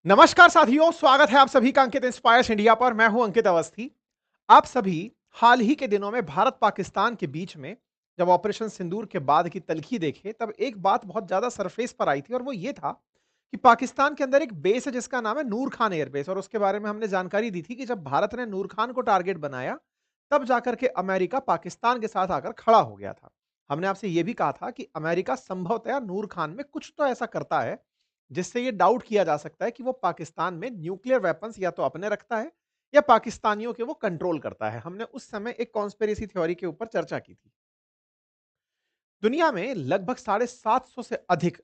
नमस्कार साथियों, स्वागत है आप सभी का अंकित इंस्पायर्स इंडिया पर। मैं हूं अंकित अवस्थी। आप सभी हाल ही के दिनों में भारत पाकिस्तान के बीच में जब ऑपरेशन सिंदूर के बाद की तल्खी देखे, तब एक बात बहुत ज्यादा सरफेस पर आई थी और वो ये था कि पाकिस्तान के अंदर एक बेस है जिसका नाम है नूर खान एयरबेस। और उसके बारे में हमने जानकारी दी थी कि जब भारत ने नूर खान को टारगेट बनाया, तब जाकर के अमेरिका पाकिस्तान के साथ आकर खड़ा हो गया था। हमने आपसे यह भी कहा था कि अमेरिका संभवतया नूर खान में कुछ तो ऐसा करता है जिससे ये डाउट किया जा सकता है कि वो पाकिस्तान में न्यूक्लियर वेपन्स या तो अपने रखता है या पाकिस्तानियों के वो कंट्रोल करता है। हमने उस समय एक कॉन्स्पिरेसी थ्योरी के ऊपर चर्चा की थी। दुनिया में लगभग 750 से अधिक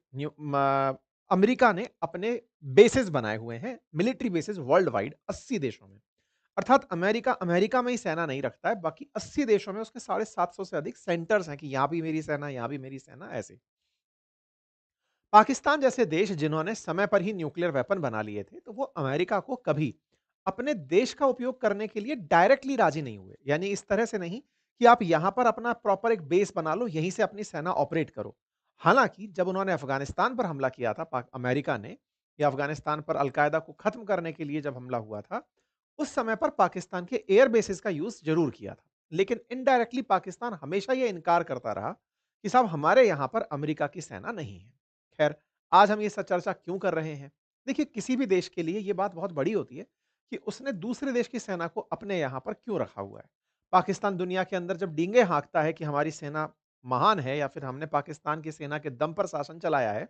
अमेरिका ने अपने बेसिस बनाए हुए हैं, मिलिट्री बेसिस वर्ल्ड वाइड 80 देशों में। अर्थात अमेरिका अमेरिका में ही सेना नहीं रखता है, बाकी 80 देशों में उसके 750 से अधिक सेंटर्स हैं कि यहां भी मेरी सेना, यहां भी मेरी सेना, ऐसे। पाकिस्तान जैसे देश जिन्होंने समय पर ही न्यूक्लियर वेपन बना लिए थे, तो वो अमेरिका को कभी अपने देश का उपयोग करने के लिए डायरेक्टली राजी नहीं हुए। यानी इस तरह से नहीं कि आप यहां पर अपना प्रॉपर एक बेस बना लो, यहीं से अपनी सेना ऑपरेट करो। हालांकि जब उन्होंने अफगानिस्तान पर हमला किया था, अमेरिका ने, या अफगानिस्तान पर अलकायदा को खत्म करने के लिए जब हमला हुआ था, उस समय पर पाकिस्तान के एयर बेसिस का यूज जरूर किया था। लेकिन इनडायरेक्टली पाकिस्तान हमेशा यह इनकार करता रहा कि साहब हमारे यहां पर अमेरिका की सेना नहीं है। खैर, आज हम ये चर्चा क्यों कर रहे हैं? देखिए, किसी भी देश के लिए ये बात बहुत बड़ी होती है कि उसने दूसरे देश की सेना को अपने यहां पर क्यों रखा हुआ है। पाकिस्तान दुनिया के अंदर जब डींगे हाँकता है कि हमारी सेना महान है या फिर हमने पाकिस्तान की सेना के दम पर शासन चलाया है,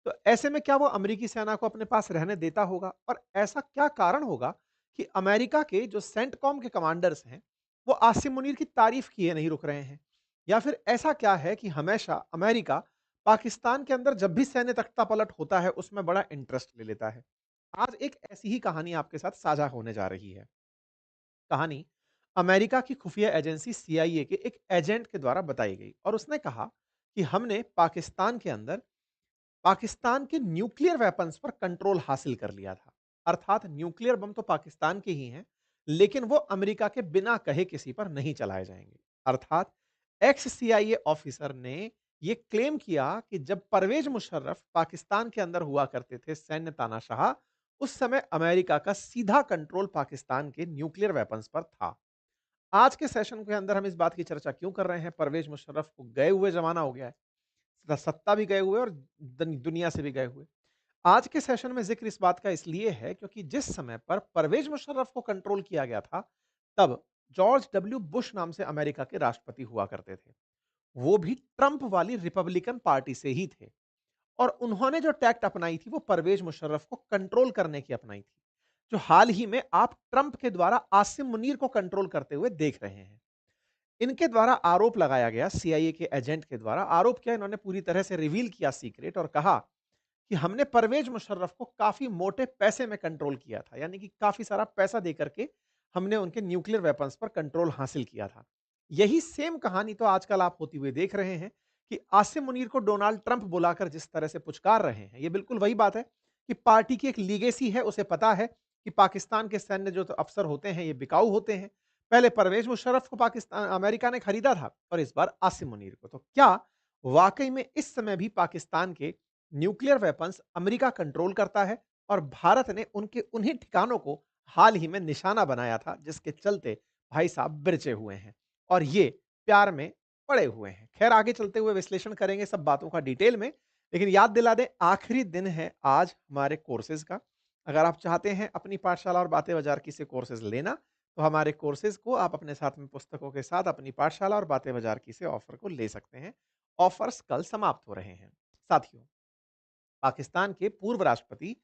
तो ऐसे में क्या वो अमेरिकी सेना को अपने पास रहने देता होगा? और ऐसा क्या कारण होगा कि अमेरिका के जो सेंटकॉम के कमांडर्स हैं, वो आसिम मुनीर की तारीफ किए नहीं रुक रहे हैं? या फिर ऐसा क्या है कि हमेशा अमेरिका पाकिस्तान के अंदर जब भी सैन्य तख्तापलट होता है, उसमें बड़ा इंटरेस्ट ले लेता है? आज एक ऐसी ही कहानी आपके साथ साझा होने जा रही है। कहानी अमेरिका की खुफिया एजेंसी सीआईए के एक एजेंट के द्वारा बताई गई, और उसने कहा कि हमने पाकिस्तान के अंदर पाकिस्तान के न्यूक्लियर वेपन्स पर कंट्रोल हासिल कर लिया था। अर्थात न्यूक्लियर बम तो पाकिस्तान के ही हैं, लेकिन वो अमेरिका के बिना कहे किसी पर नहीं चलाए जाएंगे। अर्थात एक्स सीआईए ऑफिसर ने ये क्लेम किया कि जब परवेज मुशर्रफ पाकिस्तान के अंदर हुआ करते थे सैन्य तानाशाह, उस समय अमेरिका का सीधा कंट्रोल पाकिस्तान के न्यूक्लियर वेपन्स पर था। आज के सेशन के अंदर हम इस बात की चर्चा क्यों कर रहे हैं? परवेज मुशर्रफ को गए हुए जमाना हो गया है, सत्ता भी गए हुए और दुनिया से भी गए हुए। आज के सेशन में जिक्र इस बात का इसलिए है क्योंकि जिस समय पर परवेज मुशर्रफ को कंट्रोल किया गया था, तब जॉर्ज डब्ल्यू बुश नाम से अमेरिका के राष्ट्रपति हुआ करते थे। वो भी ट्रंप वाली रिपब्लिकन पार्टी से ही थे, और उन्होंने जो टैक्ट अपनाई थी वो परवेज मुशर्रफ को कंट्रोल करने की अपनाई थी, जो हाल ही में आप ट्रंप के द्वारा आसिम मुनीर को कंट्रोल करते हुए देख रहे हैं। इनके द्वारा आरोप लगाया गया, सीआईए के एजेंट के द्वारा आरोप किया, इन्होंने पूरी तरह से रिवील किया सीक्रेट, और कहा कि हमने परवेज मुशर्रफ को काफी मोटे पैसे में कंट्रोल किया था। यानी कि काफी सारा पैसा देकर के हमने उनके न्यूक्लियर वेपन्स पर कंट्रोल हासिल किया था। यही सेम कहानी तो आजकल आप होती हुई देख रहे हैं कि आसिम मुनीर को डोनाल्ड ट्रंप बुलाकर जिस तरह से पुचकार रहे हैं, ये बिल्कुल वही बात है कि पार्टी की एक लीगेसी है, उसे पता है कि पाकिस्तान के सैन्य जो तो अफसर होते हैं ये बिकाऊ होते हैं। पहले परवेज मुशर्रफ को पाकिस्तान अमेरिका ने खरीदा था, और इस बार आसिम मुनीर को। तो क्या वाकई में इस समय भी पाकिस्तान के न्यूक्लियर वेपन्स अमेरिका कंट्रोल करता है, और भारत ने उनके उन्हीं ठिकानों को हाल ही में निशाना बनाया था, जिसके चलते भाई साहब बिरचे हुए हैं और ये प्यार में पड़े हुए हैं? खैर, आगे चलते हुए विश्लेषण करेंगे सब बातों का डिटेल में, लेकिन याद दिला दें, आखिरी दिन है आज हमारे कोर्सेज का। अगर आप चाहते हैं अपनी पाठशाला और बातें बाजार की से कोर्सेज लेना, तो हमारे कोर्सेज को आप अपने साथ में पुस्तकों के साथ अपनी पाठशाला और बातें बाजार की से ऑफर को ले सकते हैं। ऑफर्स कल समाप्त हो रहे हैं। साथियों, पाकिस्तान के पूर्व राष्ट्रपति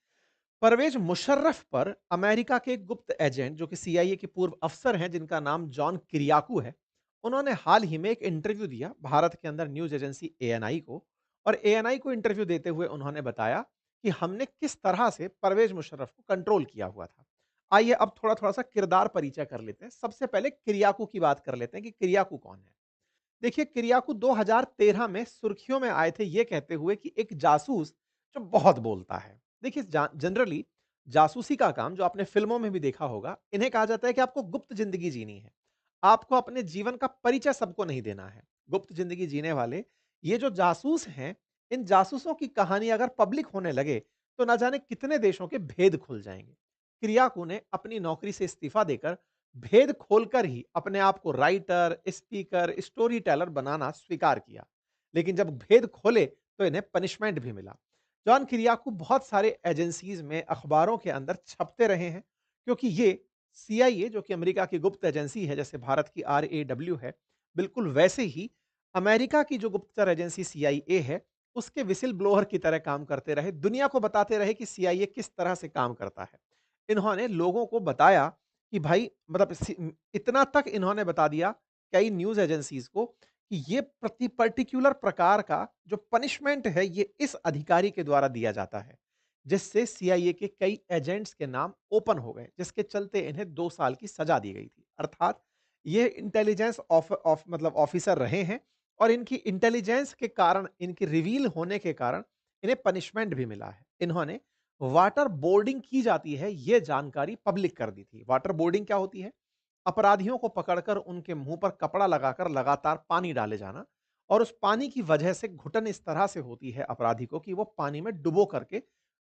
परवेज मुशर्रफ पर अमेरिका के एक गुप्त एजेंट, जो कि सीआईए के पूर्व अफसर हैं, जिनका नाम जॉन किरियाकू है, उन्होंने हाल ही में एक इंटरव्यू दिया भारत के अंदर न्यूज एजेंसी एएनआई को। और एएनआई को इंटरव्यू देते हुए उन्होंने बताया कि हमने किस तरह से परवेज मुशर्रफ को कंट्रोल किया हुआ था। आइए अब थोड़ा थोड़ा सा किरदार परिचय कर लेते हैं। सबसे पहले किरियाकू की बात कर लेते हैं कि किरियाकू कौन है। देखिए, किरियाकू 2013 में सुर्खियों में आए थे ये कहते हुए कि एक जासूस जो बहुत बोलता है। देखिए, जनरली जासूसी का काम, जो आपने फिल्मों में भी देखा होगा, इन्हें कहा जाता है कि आपको गुप्त जिंदगी जीनी है। आपको अपने जीवन का परिचय सबको नहीं देना है। गुप्त जिंदगी जीने वाले ये जो जासूस हैं, इन जासूसों की कहानी अगर पब्लिक होने लगे, तो ना जाने कितने देशों के भेद खुल जाएंगे। किरियाकू ने अपनी नौकरी से इस्तीफा देकर भेद खोलकर ही अपने आप को राइटर, स्पीकर, स्टोरी टेलर बनाना स्वीकार किया। लेकिन जब भेद खोले तो इन्हें पनिशमेंट भी मिला। जॉन किरियाकू बहुत सारे एजेंसीज में, अखबारों के अंदर छपते रहे हैं, क्योंकि ये सीआईए, जो कि अमेरिका की गुप्त एजेंसी है, जैसे भारत की आरएडब्ल्यू है, बिल्कुल वैसे ही अमेरिका की जो गुप्तचर एजेंसी सीआईए है, उसके विसिल ब्लोअर की तरह काम करते रहे, दुनिया को बताते रहे कि सीआईए किस तरह से काम करता है। इन्होंने लोगों को बताया कि भाई, मतलब इतना तक इन्होंने बता दिया कई न्यूज़ एजेंसीज़ को कि ये पर्टिकुलर प्रकार का जो पनिशमेंट है, ये इस अधिकारी के द्वारा दिया जाता है, जिससे सीआईए के कई एजेंट्स के नाम ओपन हो गए, जिसके चलते इन्हें 2 साल की सज़ा दी गई थी। अर्थात ये इंटेलिजेंस मतलब ऑफिसर रहे हैं, और इनकी इंटेलिजेंस के कारण, इनके रिवील होने के कारण इन्हें पनिशमेंट भी मिला है। इन्होंने वाटर बोर्डिंग की जाती है, ये जानकारी पब्लिक कर दी थी। वाटर बोर्डिंग क्या होती है? अपराधियों को पकड़कर उनके मुंह पर कपड़ा लगाकर लगातार पानी डाले जाना, और उस पानी की वजह से घुटन इस तरह से होती है अपराधी को कि वो पानी में डुबो करके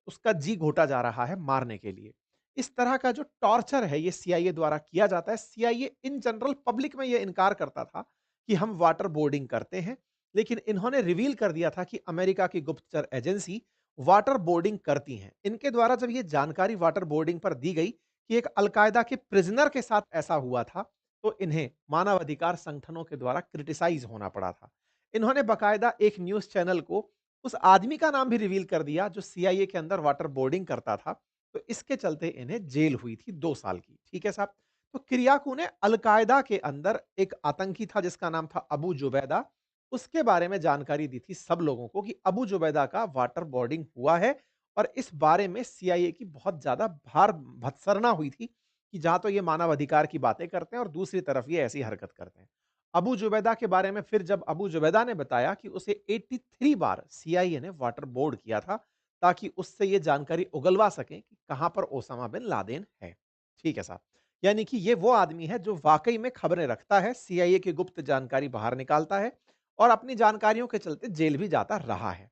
उसका जी घोटा जा रहा है मारने के लिए। इस तरह का जो टॉर्चर है, ये सीआईए द्वारा किया जाता है। सीआईए इन जनरल पब्लिक में ये इनकार करता था कि हम वाटर बोर्डिंग करते हैं, लेकिन इन्होंने रिवील कर दिया था कि अमेरिका की गुप्तचर एजेंसी वाटर बोर्डिंग करती हैं। इनके द्वारा जब ये जानकारी वाटर बोर्डिंग पर दी गई कि एक अलकायदा के प्रिजनर के साथ ऐसा हुआ था, तो इन्हें मानवाधिकार संगठनों के द्वारा क्रिटिसाइज होना पड़ा था। इन्होंने बकायदा एक न्यूज़ चैनल को उस आदमी का नाम भी रिवील कर दिया जो सीआईए के अंदर वाटर बोर्डिंग करता था, तो इसके चलते इन्हें जेल हुई थी 2 साल की। ठीक है साहब? तो किरियाकू ने अल-कायदा के अंदर एक आतंकी था जिसका नाम था अबू जुबैदा, उसके बारे में जानकारी दी थी सब लोगों को कि अबू जुबैदा का वाटर बोर्डिंग हुआ है, और इस बारे में सीआईए की बहुत ज़्यादा भार भत्सरना हुई थी कि जहाँ तो ये मानवाधिकार की बातें करते हैं और दूसरी तरफ ये ऐसी हरकत करते हैं। अबू जुबैदा के बारे में फिर जब अबू जुबैदा ने बताया कि उसे 83 बार सीआईए ने वाटर बोर्ड किया था, ताकि उससे ये जानकारी उगलवा सकें कि कहाँ पर ओसामा बिन लादेन है। ठीक है साहब। यानी कि ये वो आदमी है जो वाक़ई में खबरें रखता है, सीआईए की गुप्त जानकारी बाहर निकालता है, और अपनी जानकारियों के चलते जेल भी जाता रहा है।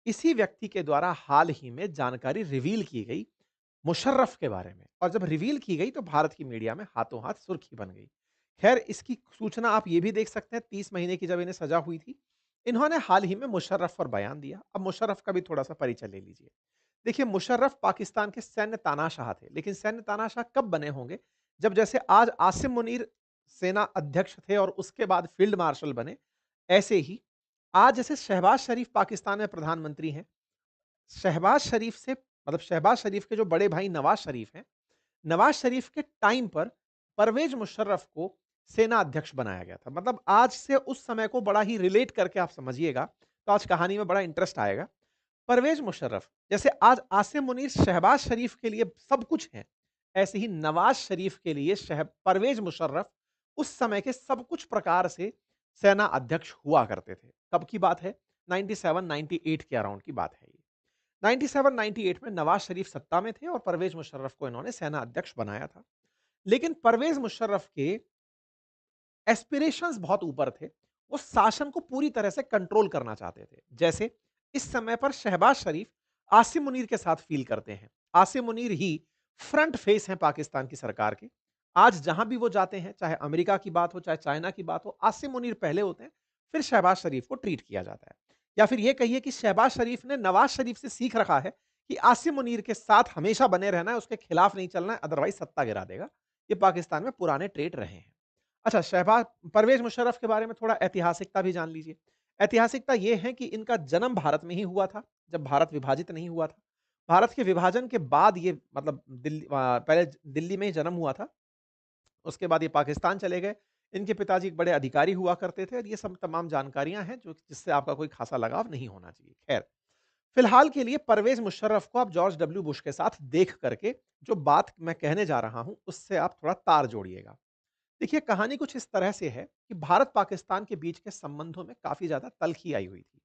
इसी व्यक्ति के द्वारा हाल ही में जानकारी रिवील की गई मुशर्रफ के बारे में, और जब रिवील की गई तो भारत की मीडिया में हाथों हाथ सुर्खी बन गई। खैर, इसकी सूचना आप ये भी देख सकते हैं, 30 महीने की जब इन्हें सजा हुई थी, इन्होंने हाल ही में मुशर्रफ पर बयान दिया। अब मुशर्रफ का भी थोड़ा-सा परिचय ले लीजिए। देखिए, मुशर्रफ पाकिस्तान के सैन्य तानाशाह थे, लेकिन सैन्य तानाशाह कब बने होंगे? जब जैसे आज आसिम मुनीर सेना अध्यक्ष थे और उसके बाद फील्ड मार्शल बने, ऐसे ही आज जैसे शहबाज शरीफ पाकिस्तान में प्रधानमंत्री हैं, शहबाज शरीफ से मतलब शहबाज शरीफ के जो बड़े भाई नवाज शरीफ हैं, नवाज शरीफ के टाइम पर परवेज मुशर्रफ को सेना अध्यक्ष बनाया गया था। मतलब आज से उस समय को बड़ा ही रिलेट करके आप समझिएगा, तो आज कहानी में बड़ा इंटरेस्ट आएगा। परवेज मुशर्रफ जैसे आज आसिम मुनीर शहबाज शरीफ के लिए सब कुछ हैं, ऐसे ही नवाज शरीफ के लिए परवेज मुशर्रफ उस समय के सब कुछ प्रकार से सेना अध्यक्ष हुआ करते थे। कब की बात है? 97-98 के अराउंड की बात है ये। 97-98 में नवाज शरीफ सत्ता में थे और परवेज मुशर्रफ को इन्होंने सेना अध्यक्ष बनाया था। लेकिन परवेज मुशर्रफ के एस्पिरेशंस बहुत ऊपर थे। वो शासन को पूरी तरह से कंट्रोल करना चाहते थे। जैसे इस समय पर शहबाज शरीफ आसिम मुनीर के साथ फील करते हैं। आसिम मुनीर ही फ्रंट फेस हैं पाकिस्तान की सरकार के। आज जहां भी वो जाते हैं, चाहे अमेरिका की बात हो, चाहे चाइना की बात हो, आसिम मुनीर पहले होते हैं, फिर शहबाज शरीफ को ट्रीट किया जाता है। या फिर ये कहिए कि शहबाज शरीफ ने नवाज शरीफ से सीख रखा है कि आसिम मुनीर के साथ हमेशा बने रहना है, उसके खिलाफ नहीं चलना है, अदरवाइज सत्ता गिरा देगा। ये पाकिस्तान में पुराने ट्रेड रहे हैं। अच्छा, शहबाज परवेज़ मुशर्रफ के बारे में थोड़ा ऐतिहासिकता भी जान लीजिए। ऐतिहासिकता ये है कि इनका जन्म भारत में ही हुआ था, जब भारत विभाजित नहीं हुआ था। भारत के विभाजन के बाद ये मतलब पहले दिल्ली में ही जन्म हुआ था, उसके बाद ये पाकिस्तान चले गए। इनके पिताजी एक बड़े अधिकारी हुआ करते थे, और ये सब तमाम जानकारियाँ हैं जो जिससे आपका कोई ख़ासा लगाव नहीं होना चाहिए। ख़ैर, फिलहाल के लिए परवेज़ मुशर्रफ को आप जॉर्ज डब्ल्यू बुश के साथ देख करके जो बात मैं कहने जा रहा हूँ, उससे आप थोड़ा तार जोड़िएगा। देखिए, कहानी कुछ इस तरह से है कि भारत पाकिस्तान के बीच के संबंधों में काफी ज्यादा तल्खी आई हुई थी।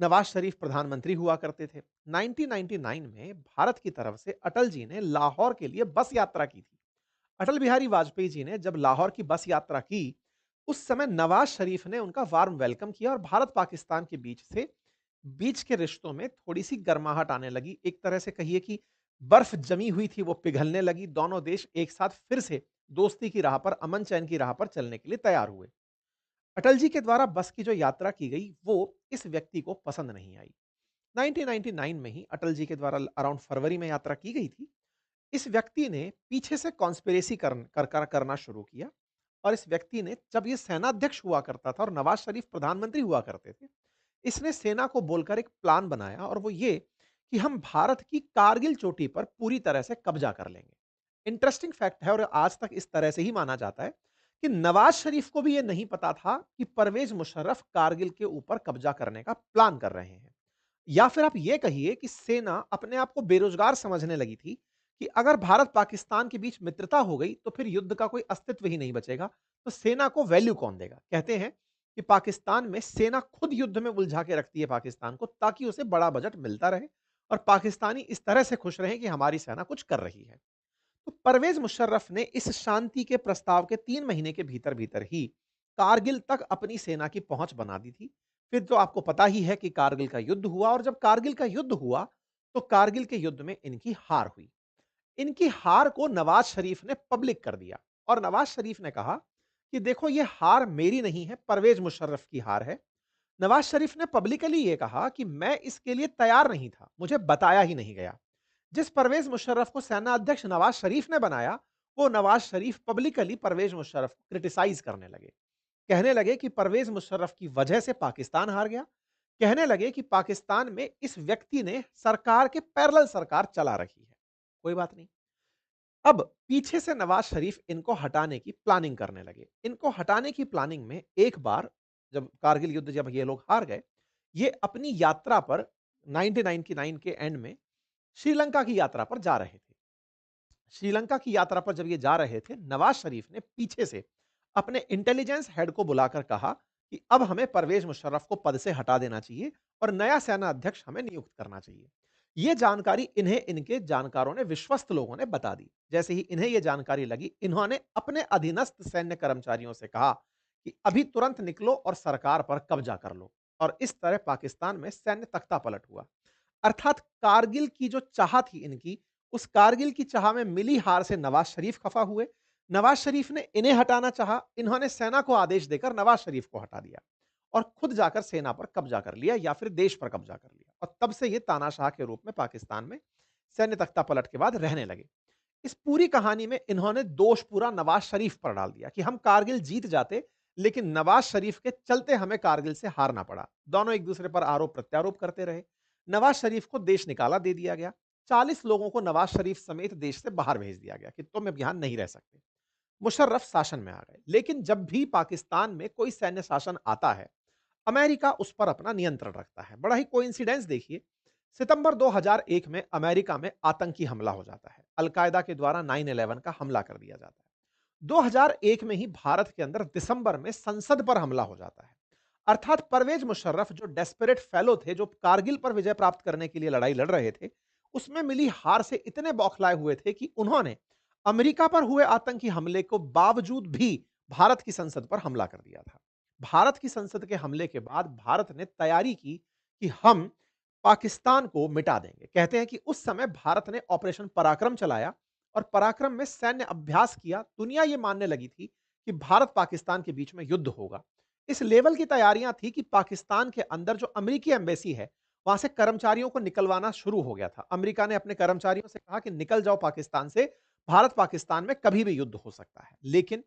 नवाज शरीफ प्रधानमंत्री हुआ करते थे। 1999 में भारत की तरफ से अटल जी ने लाहौर के लिए बस यात्रा की थी। अटल बिहारी वाजपेयी जी ने जब लाहौर की बस यात्रा की, उस समय नवाज शरीफ ने उनका वार्म वेलकम किया और भारत पाकिस्तान के बीच से बीच के रिश्तों में थोड़ी-सी गर्माहट आने लगी। एक तरह से कहिए कि बर्फ जमी हुई थी, वो पिघलने लगी। दोनों देश एक साथ फिर से दोस्ती की राह पर, अमन-चैन की राह पर चलने के लिए तैयार हुए। अटल जी के द्वारा बस की जो यात्रा की गई, वो इस व्यक्ति को पसंद नहीं आई। 1999 में ही अटल जी के द्वारा अराउंड फरवरी में यात्रा की गई थी। इस व्यक्ति ने पीछे से कॉन्स्पिरेसी करना शुरू किया और इस व्यक्ति ने, जब ये सेनाध्यक्ष हुआ करता था और नवाज शरीफ प्रधानमंत्री हुआ करते थे, इसने सेना को बोलकर एक प्लान बनाया और वो ये कि हम भारत की कारगिल चोटी पर पूरी तरह से कब्जा कर लेंगे। इंटरेस्टिंग फैक्ट है और आज तक इस तरह से ही माना जाता है कि नवाज शरीफ को भी यह नहीं पता था कि परवेज मुशर्रफ कारगिल के ऊपर कब्जा करने का प्लान कर रहे हैं। या फिर आप ये कहिए कि सेना अपने आप को बेरोजगार समझने लगी थी कि अगर भारत पाकिस्तान के बीच मित्रता हो गई तो फिर युद्ध का कोई अस्तित्व ही नहीं बचेगा, तो सेना को वैल्यू कौन देगा। कहते हैं कि पाकिस्तान में सेना खुद युद्ध में उलझा के रखती है पाकिस्तान को, ताकि उसे बड़ा बजट मिलता रहे और पाकिस्तानी इस तरह से खुश रहे कि हमारी सेना कुछ कर रही है। तो परवेज मुशर्रफ ने इस शांति के प्रस्ताव के 3 महीने के भीतर भीतर ही कारगिल तक अपनी सेना की पहुंच बना दी थी। फिर तो आपको पता ही है कि कारगिल का युद्ध हुआ और जब कारगिल का युद्ध हुआ तो कारगिल के युद्ध में इनकी हार हुई। इनकी हार को नवाज शरीफ ने पब्लिक कर दिया और नवाज शरीफ ने कहा कि देखो, ये हार मेरी नहीं है, परवेज मुशर्रफ की हार है। नवाज शरीफ ने पब्लिकली ये कहा कि मैं इसके लिए तैयार नहीं था, मुझे बताया ही नहीं गया। जिस परवेज मुशर्रफ को सेना अध्यक्ष नवाज शरीफ ने बनाया, वो नवाज शरीफ पब्लिकली परवेज मुशर्रफ को क्रिटिसाइज करने लगे। कहने लगे कि परवेज मुशर्रफ की वजह से पाकिस्तान हार गया। कहने लगे कि पाकिस्तान में इस व्यक्ति ने सरकार के पैरेलल सरकार चला रखी है। कोई बात नहीं। अब पीछे से नवाज शरीफ इनको हटाने की प्लानिंग करने लगे। इनको हटाने की प्लानिंग में एक बार, जब कारगिल युद्ध, जब ये लोग हार गए, ये अपनी यात्रा पर 1999 के एंड में श्रीलंका की यात्रा पर जा रहे थे। श्रीलंका की यात्रा पर जब ये जा रहे थे, नवाज शरीफ ने पीछे से अपने इंटेलिजेंस हेड को बुलाकर कहा कि अब हमें परवेज मुशर्रफ को पद से हटा देना चाहिए और नया सेना अध्यक्ष हमें नियुक्त करना चाहिए। यह जानकारी इन्हें इनके जानकारों ने, विश्वस्त लोगों ने बता दी। जैसे ही इन्हें यह जानकारी लगी, इन्होंने अपने अधीनस्थ सैन्य कर्मचारियों से कहा कि अभी तुरंत निकलो और सरकार पर कब्जा कर लो। और इस तरह पाकिस्तान में सैन्य तख्ता पलट हुआ। अर्थात कारगिल की जो चाह थी इनकी, उस कारगिल की चाह में मिली हार से नवाज शरीफ खफा हुए। नवाज शरीफ ने इन्हें हटाना चाहा, इन्होंने सेना को आदेश देकर नवाज शरीफ को हटा दिया और खुद जाकर सेना पर कब्जा कर लिया या फिर देश पर कब्जा कर लिया। और तब से ये तानाशाह के रूप में पाकिस्तान में सैन्य तख्ता पलट के बाद रहने लगे। इस पूरी कहानी में इन्होंने दोष पूरा नवाज शरीफ पर डाल दिया कि हम कारगिल जीत जाते, लेकिन नवाज शरीफ के चलते हमें कारगिल से हारना पड़ा। दोनों एक दूसरे पर आरोप प्रत्यारोप करते रहे। नवाज शरीफ को देश निकाला दे दिया गया। 40 लोगों को नवाज शरीफ समेत देश से बाहर भेज दिया गया कि तुम अब यहां नहीं रह सकते। मुशर्रफ शासन में आ गए। लेकिन जब भी पाकिस्तान में कोई सैन्य शासन आता है, अमेरिका उस पर अपना नियंत्रण रखता है। बड़ा ही कोइंसिडेंस देखिए, सितंबर 2001 में अमेरिका में आतंकी हमला हो जाता है। अल-कायदा के द्वारा 9/11 का हमला कर दिया जाता है। 2001 में ही भारत के अंदर दिसंबर में संसद पर हमला हो जाता है। अर्थात परवेज मुशर्रफ, जो डेस्परेट फेलो थे, जो कारगिल पर विजय प्राप्त करने के लिए लड़ाई लड़ रहे थे, उसमें मिली हार से इतने बौखलाए हुए थे कि उन्होंने अमेरिका पर हुए आतंकी हमले को बावजूद भी भारत की संसद पर हमला कर दिया था। भारत की संसद के हमले के बाद भारत ने तैयारी की कि हम पाकिस्तान को मिटा देंगे। कहते हैं कि उस समय भारत ने ऑपरेशन पराक्रम चलाया और पराक्रम में सैन्य अभ्यास किया। दुनिया ये मानने लगी थी कि भारत पाकिस्तान के बीच में युद्ध होगा। इस लेवल की तैयारियां थी कि पाकिस्तान के अंदर जो अमेरिकी एम्बेसी है, वहां से कर्मचारियों को निकलवाना शुरू हो गया था। अमेरिका ने अपने कर्मचारियों से कहा कि निकल जाओ पाकिस्तान से, भारत पाकिस्तान में कभी भी युद्ध हो सकता है। लेकिन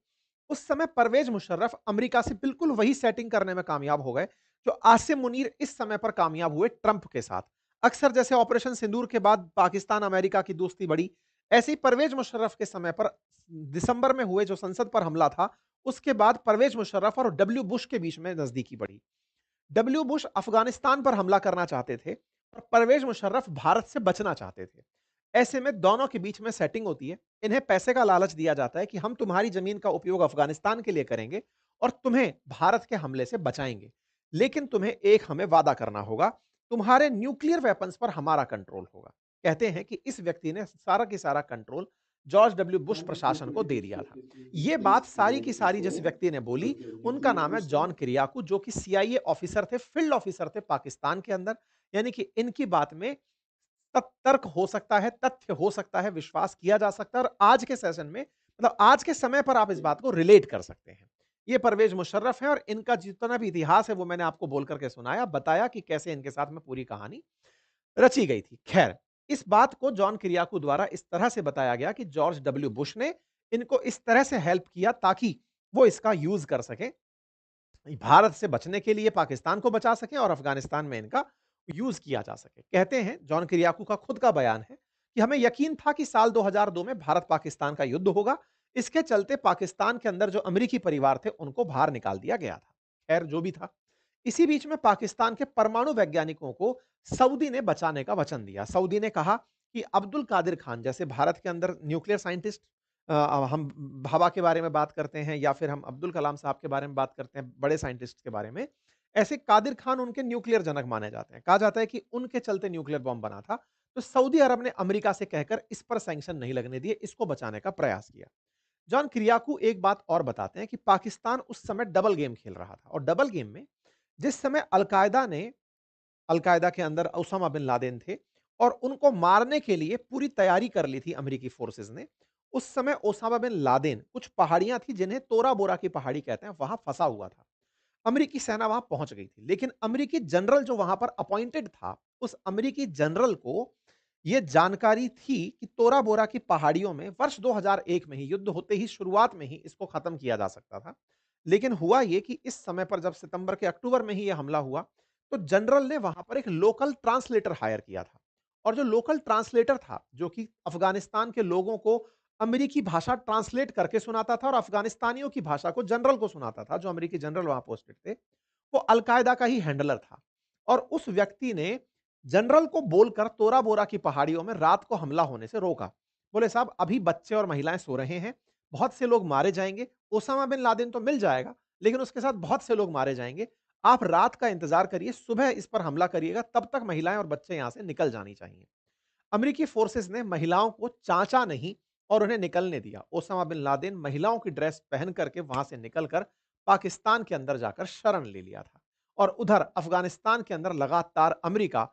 उस समय परवेज मुशर्रफ अमेरिका से बिल्कुल वही सेटिंग करने में कामयाब हो गए जो आसिम मुनीर इस समय पर कामयाब हुए ट्रंप के साथ। अक्सर जैसे ऑपरेशन सिंदूर के बाद पाकिस्तान अमेरिका की दोस्ती बढ़ी, ऐसे ही परवेज मुशर्रफ के समय पर दिसंबर में हुए जो संसद पर हमला था, उसके बाद परवेज मुशर्रफ और डब्ल्यू बुश के बीच में नजदीकी बढ़ी। डब्ल्यू बुश अफगानिस्तान पर हमला करना चाहते थे और परवेज मुशर्रफ भारत से बचना चाहते थे। ऐसे में दोनों के बीच में सेटिंग होती है। इन्हें पैसे का लालच दिया जाता है कि हम तुम्हारी जमीन का उपयोग अफगानिस्तान के लिए करेंगे और तुम्हें भारत के हमले से बचाएंगे। लेकिन तुम्हें एक हमें वादा करना होगा, तुम्हारे न्यूक्लियर वेपन्स पर हमारा कंट्रोल होगा। कहते हैं कि इस व्यक्ति ने सारा की सारा कंट्रोल जॉर्ज डब्ल्यू बुश प्रशासन को दे दिया था। ये बात सारी की सारी जिस व्यक्ति ने बोली, उनका नाम है जॉन किरियाकू, जो कि सीआईए ऑफिसर थे, फील्ड ऑफिसर थे पाकिस्तान के अंदर। यानी कि इनकी बात में तर्क हो सकता है, तथ्य हो सकता है, विश्वास किया जा सकता है और आज के सेशन में मतलब आज के समय पर आप इस बात को रिलेट कर सकते हैं। ये परवेज़ मुशर्रफ हैं और इनका जितना भी इतिहास है वो मैंने आपको बोल कर के सुनाया, बताया कि कैसे इनके साथ में पूरी कहानी रची गई थी। ख़ैर, इस बात को जॉन किरियाकू द्वारा इस तरह से बताया गया कि जॉर्ज डब्ल्यू बुश ने इनको इस तरह से हेल्प किया ताकि वो इसका यूज़ कर सकें भारत से बचने के लिए पाकिस्तान को बचा सकें और अफगानिस्तान में इनका यूज किया जा सके। कहते हैं जॉन किरियाकू का खुद का बयान है कि हमें यकीन था कि साल 2002 में भारत पाकिस्तान का युद्ध होगा। इसके चलते पाकिस्तान के अंदर जो अमेरिकी परिवार थे उनको बाहर निकाल दिया गया था। खैर जो भी था, इसी बीच में पाकिस्तान के परमाणु वैज्ञानिकों को सऊदी ने बचाने का वचन दिया। सऊदी ने कहा कि अब्दुल कादिर खान जैसे भारत के अंदर न्यूक्लियर साइंटिस्ट, हम भाभा के बारे में बात करते हैं या फिर हम अब्दुल कलाम साहब के बारे में बात करते हैं, बड़े साइंटिस्ट के बारे में। ऐसे कादिर खान उनके न्यूक्लियर जनक माने जाते हैं। कहा जाता है कि उनके चलते न्यूक्लियर बॉम्ब बना था। तो सऊदी अरब ने अमेरिका से कहकर इस पर सैंक्शन नहीं लगने दिए, इसको बचाने का प्रयास किया। जॉन किरियाकू एक बात और बताते हैं कि पाकिस्तान उस समय डबल गेम खेल रहा था और डबल गेम में जिस समय अल-कायदा के अंदर ओसामा बिन लादेन थे और उनको मारने के लिए पूरी तैयारी कर ली थी अमेरिकी फोर्सेस ने। उस समय ओसामा बिन लादेन कुछ पहाड़ियां थी जिन्हें तोरा बोरा की पहाड़ी कहते हैं, वहां फंसा हुआ था। अमेरिकी सेना वहां पहुंच गई थी, लेकिन अमेरिकी जनरल जो वहां पर अपॉइंटेड था, उस अमेरिकी जनरल को यह जानकारी थी कि तोरा बोरा की पहाड़ियों में वर्ष 2001 में ही युद्ध होते ही शुरुआत में ही इसको खत्म किया जा सकता था। लेकिन हुआ यह कि इस समय पर जब सितंबर के अक्टूबर में ही यह हमला हुआ, तो जनरल ने वहां पर एक लोकल ट्रांसलेटर हायर किया था और जो लोकल ट्रांसलेटर था, जो कि अफगानिस्तान के लोगों को अमेरिकी भाषा ट्रांसलेट करके सुनाता था और अफगानिस्तानियों की भाषा को जनरल को सुनाता था, जो अमेरिकी जनरल वहां पोस्टेड थे, वो अलकायदा का ही हैंडलर था। और उस व्यक्ति ने जनरल को बोलकर तोरा बोरा की पहाड़ियों में रात को हमला होने से रोका। बोले साहब अभी बच्चे और महिलाएं सो रहे हैं, बहुत से लोग मारे जाएंगे, ओसामा बिन लादेन तो मिल जाएगा, लेकिन उसके साथ बहुत से लोग मारे जाएंगे। आप रात का इंतजार करिए, सुबह इस पर हमला करिएगा, तब तक महिलाएं और बच्चे यहां से निकल जानी चाहिए। अमेरिकी फोर्सेस ने महिलाओं को चाचा नहीं और उन्हें निकलने दिया। ओसामा बिन लादेन महिलाओं की ड्रेस पहन करके वहां से निकलकर पाकिस्तान के अंदर जाकर शरण ले लिया था और उधर अफगानिस्तान के अंदर लगातार अमेरिका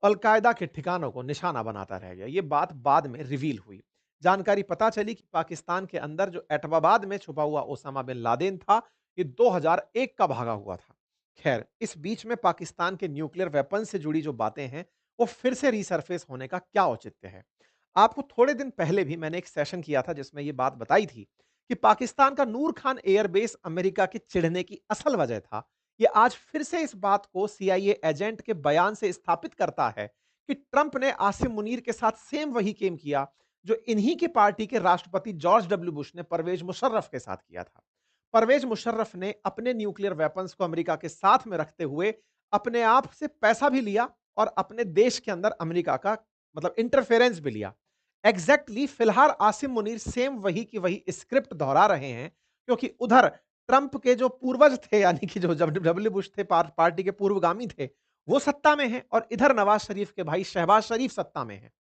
अलकायदा के ठिकानों को निशाना बनाता रह गया। ये बात बाद में रिवील हुई। जानकारी पता चली कि पाकिस्तान के अंदर जो एटबाबाद में छुपा हुआ ओसामा बिन लादेन था, ये 2001 का भागा हुआ था। खैर, इस बीच में पाकिस्तान के न्यूक्लियर वेपन से जुड़ी जो बातें हैं, वो फिर से रिसरफेस होने का क्या औचित्य है? आपको थोड़े दिन पहले भी मैंने एक सेशन किया था जिसमें ये बात बताई थी कि पाकिस्तान का नूर खान एयरबेस अमेरिका के चिढ़ने की असल वजह था। ये आज फिर से इस बात को सीआईए एजेंट के बयान से स्थापित करता है कि ट्रंप ने आसिम मुनीर के साथ सेम वही केम किया जो इन्हीं की पार्टी के राष्ट्रपति जॉर्ज डब्ल्यू बुश ने परवेज मुशर्रफ के साथ किया था। परवेज मुशर्रफ ने अपने न्यूक्लियर वेपन्स को अमेरिका के साथ में रखते हुए अपने आप से पैसा भी लिया और अपने देश के अंदर अमेरिका का मतलब इंटरफेरेंस भी लिया। फिलहाल आसिम मुनीर सेम वही की वही स्क्रिप्ट दोहरा रहे हैं, क्योंकि उधर ट्रंप के जो पूर्वज थे यानी कि जो डब्ल्यू बुश थे, पार्टी के पूर्वगामी थे, वो सत्ता में हैं और इधर नवाज शरीफ के भाई शहबाज शरीफ सत्ता में हैं।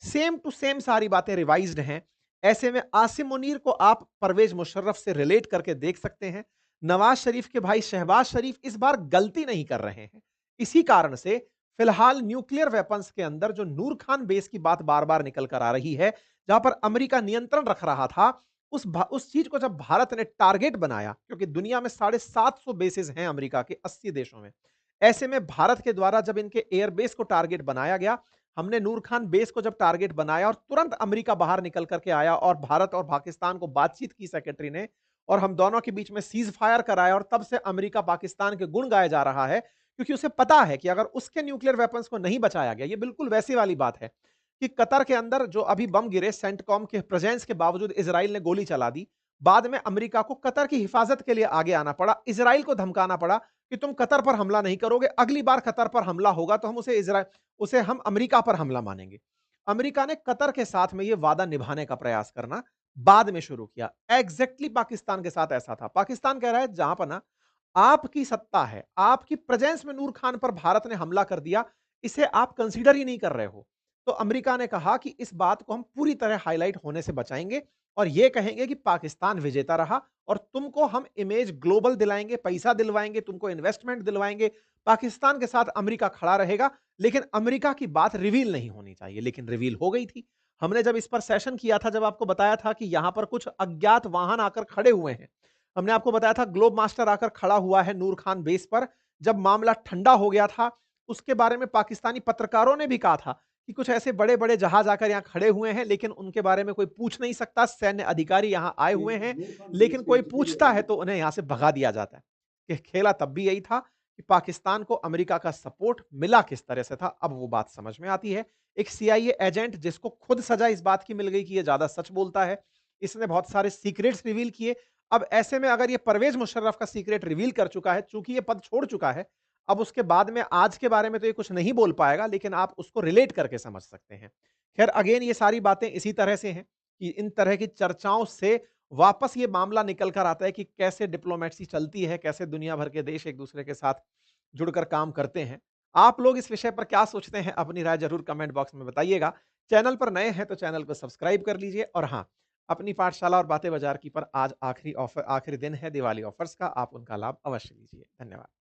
सेम टू सेम सारी बातें रिवाइज्ड हैं। ऐसे में आसिम मुनीर को आप परवेज मुशर्रफ से रिलेट करके देख सकते हैं। नवाज शरीफ के भाई शहबाज शरीफ इस बार गलती नहीं कर रहे हैं। इसी कारण से फिलहाल न्यूक्लियर वेपन्स के अंदर जो नूर खान बेस की बात बार-बार निकल कर आ रही है, जहां पर अमेरिका नियंत्रण रख रहा था, उस चीज को जब भारत ने टारगेट बनाया, क्योंकि दुनिया में 750 बेसेस हैं अमेरिका के 80 देशों में। ऐसे में भारत के द्वारा जब इनके एयरबेस को टारगेट बनाया गया, हमने नूर खान बेस को जब टारगेट बनाया और तुरंत अमेरिका बाहर निकल करके आया और भारत और पाकिस्तान को बातचीत की सेक्रेटरी ने और हम दोनों के बीच में सीज फायर कराया और तब से अमेरिका पाकिस्तान के गुण गाया जा रहा है, क्योंकि उसे पता है कि अगर उसके न्यूक्लियर वेपन्स को नहीं बचाया गया, ये बिल्कुल वैसी वाली बात है कि कतर के अंदर जो अभी बम गिरे, सेंटकॉम के प्रेजेंस के बावजूद इजराइल ने गोली चला दी। बाद में अमेरिका को कतर की हिफाजत के लिए आगे आना पड़ा, इजराइल को धमकाना पड़ा कि तुम कतर पर हमला नहीं करोगे, अगली बार कतर पर हमला होगा तो उसे हम अमेरिका पर हमला मानेंगे। अमेरिका ने कतर के साथ में यह वादा निभाने का प्रयास करना बाद में शुरू किया। पाकिस्तान के साथ ऐसा था। पाकिस्तान कह रहा है जहां पर ना आपकी सत्ता है, आपकी प्रेजेंस में नूर खान पर भारत ने हमला कर दिया, इसे आप कंसीडर ही नहीं कर रहे हो। तो अमेरिका ने कहा कि इस बात को हम पूरी तरह हाइलाइट होने से बचाएँगे और ये कहेंगे कि पाकिस्तान विजेता रहा और तुमको हम इमेज ग्लोबल दिलाएँगे, पैसा दिलवाएँगे, तुमको इन्वेस्टमेंट दिलवाएँगे। पाकिस्तान के साथ अमेरिका खड़ा रहेगा, लेकिन अमेरिका की बात रिवील नहीं होनी चाहिए, लेकिन रिवील हो गई थी। हमने जब इस पर सेशन किया था, जब आपको बताया था कि यहां पर कुछ अज्ञात वाहन आकर खड़े हुए हैं। हमने आपको बताया था ग्लोब मास्टर आकर खड़ा हुआ है नूर खान बेस पर। जब मामला ठंडा हो गया था, उसके बारे में पाकिस्तानी पत्रकारों ने भी कहा था कि कुछ ऐसे बड़े-बड़े जहाज आकर यहां खड़े हुए हैं, लेकिन उनके बारे में कोई पूछ नहीं सकता। सैन्य अधिकारी यहां आए हुए हैं, लेकिन कोई पूछता है तो उन्हें यहां से भगा दिया जाता है। कि खेला तब भी यही था कि पाकिस्तान को अमेरिका का सपोर्ट मिला किस तरह से था, अब वो बात समझ में आती है। एक सीआईए एजेंट जिसको खुद सजा इस बात की मिल गई कि ये ज़्यादा सच बोलता है, इसने बहुत सारे सीक्रेट्स रिवील किए। अब ऐसे में अगर ये परवेज़ मुशर्रफ का सीक्रेट रिवील कर चुका है, चूँकि ये पद छोड़ चुका है, अब उसके बाद में आज के बारे में तो ये कुछ नहीं बोल पाएगा, लेकिन आप उसको रिलेट करके समझ सकते हैं। ख़ैर अगेन ये सारी बातें इसी तरह से हैं कि इन तरह की चर्चाओं से वापस ये मामला निकल कर आता है कि कैसे डिप्लोमेसी चलती है, कैसे दुनिया भर के देश एक-दूसरे के साथ जुड़कर काम करते हैं। आप लोग इस विषय पर क्या सोचते हैं? अपनी राय ज़रूर कमेंट बॉक्स में बताइएगा। चैनल पर नए हैं तो चैनल को सब्सक्राइब कर लीजिए और हाँ, अपनी पाठशाला और बातें बाज़ार की पर आज आखिरी दिन है दिवाली ऑफर्स का, आप उनका लाभ अवश्य लीजिए। धन्यवाद।